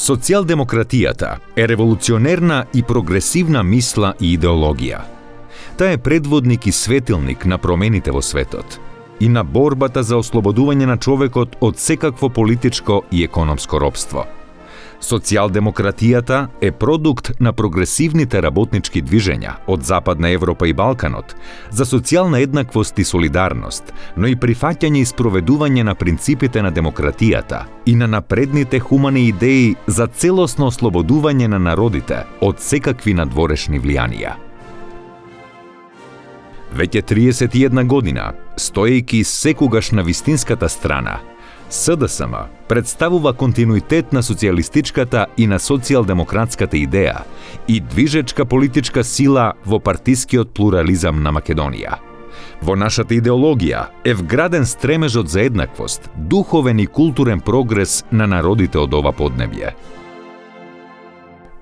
Социјалдемократијата е револуционерна и прогресивна мисла и идеологија. Таа е предводник и светилник на промените во светот и на борбата за ослободување на човекот од секакво политичко и економско робство. Социјалдемократијата е продукт на прогресивните работнички движења од Западна Европа и Балканот за социјална еднаквост и солидарност, но и прифаќање и спроведување на принципите на демократијата и на напредните хумани идеи за целосно ослободување на народите од секакви надворешни влијанија. Веќе 31 година, стоејќи секогаш на вистинската страна, СДСМ представува континуитет на социјалистичката и на социјалдемократската идеја и движечка политичка сила во партискиот плурализам на Македонија. Во нашата идеологија е вграден стремежот за еднаквост, духовен и културен прогрес на народите од ова поднебје.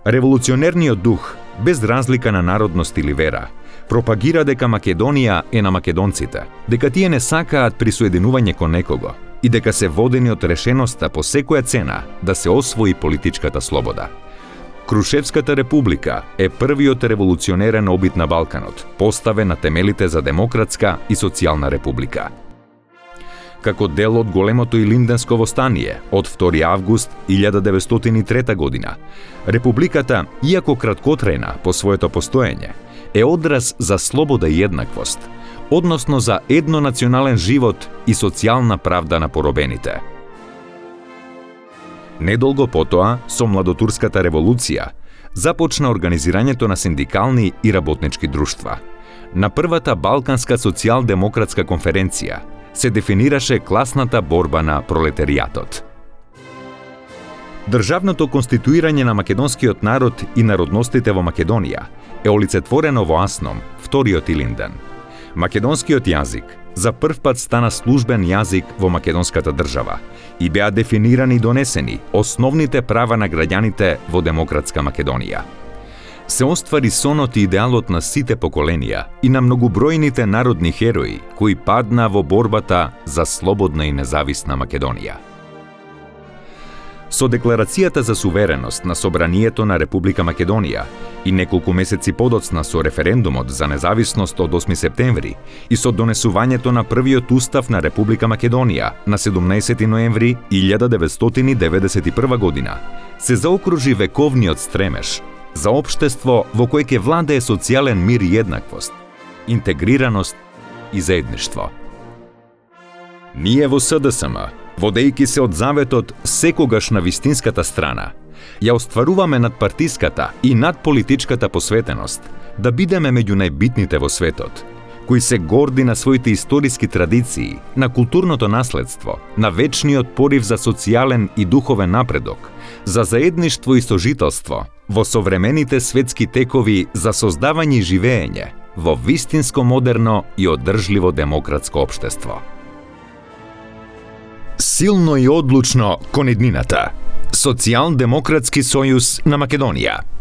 Револуционерниот дух, без разлика на народност или вера, пропагира дека Македонија е на македонците, дека тие не сакаат присоединување кон некого и дека се водени од решеноста по секоја цена да се освои политичката слобода. Крушевската република е првиот револуционерен обид на Балканот, поставен на темелите за демократска и социјална република. Како дел од големото Илинденско востание од 2 август 1903 година, републиката, иако краткотрена по своето постоење, е одраз за слобода и еднаквост, односно за еднонационален живот и социјална правда на поробените. Недолго потоа, со младотурската револуција, започна организирањето на синдикални и работнички друштва. На првата Балканска социјалдемократска конференција се дефинираше класната борба на пролетаријатот. Државното конституирање на македонскиот народ и народностите во Македонија е олицетворено во Асном, вториот Илинден. Македонскиот јазик за прв пат стана службен јазик во македонската држава и беа дефинирани и донесени основните права на граѓаните во демократска Македонија. Се оствари сонот и идеалот на сите поколенија и на многобројните народни херои кои падна во борбата за слободна и независна Македонија. Со декларацијата за сувереност на Собранието на Република Македонија и неколку месеци подоцна со референдумот за независност од 8 септември и со донесувањето на првиот устав на Република Македонија на 17 ноември 1991 година, се заокружи вековниот стремеж за општество во кое ќе владее социјален мир и еднаквост, интегрираност и заедништво. Ние во СДСМ, водејќи се од заветот секогаш на вистинската страна, ја остваруваме надпартиската и надполитичката посветеност да бидеме меѓу најбитните во светот, кои се горди на своите историски традиции, на културното наследство, на вечниот порив за социјален и духовен напредок, за заедништво и сожителство, во современите светски текови за создавање и живеење во вистинско модерно и одржливо демократско општество. Силно и одлучно кон иднината. Социјалдемократски сојуз на Македонија.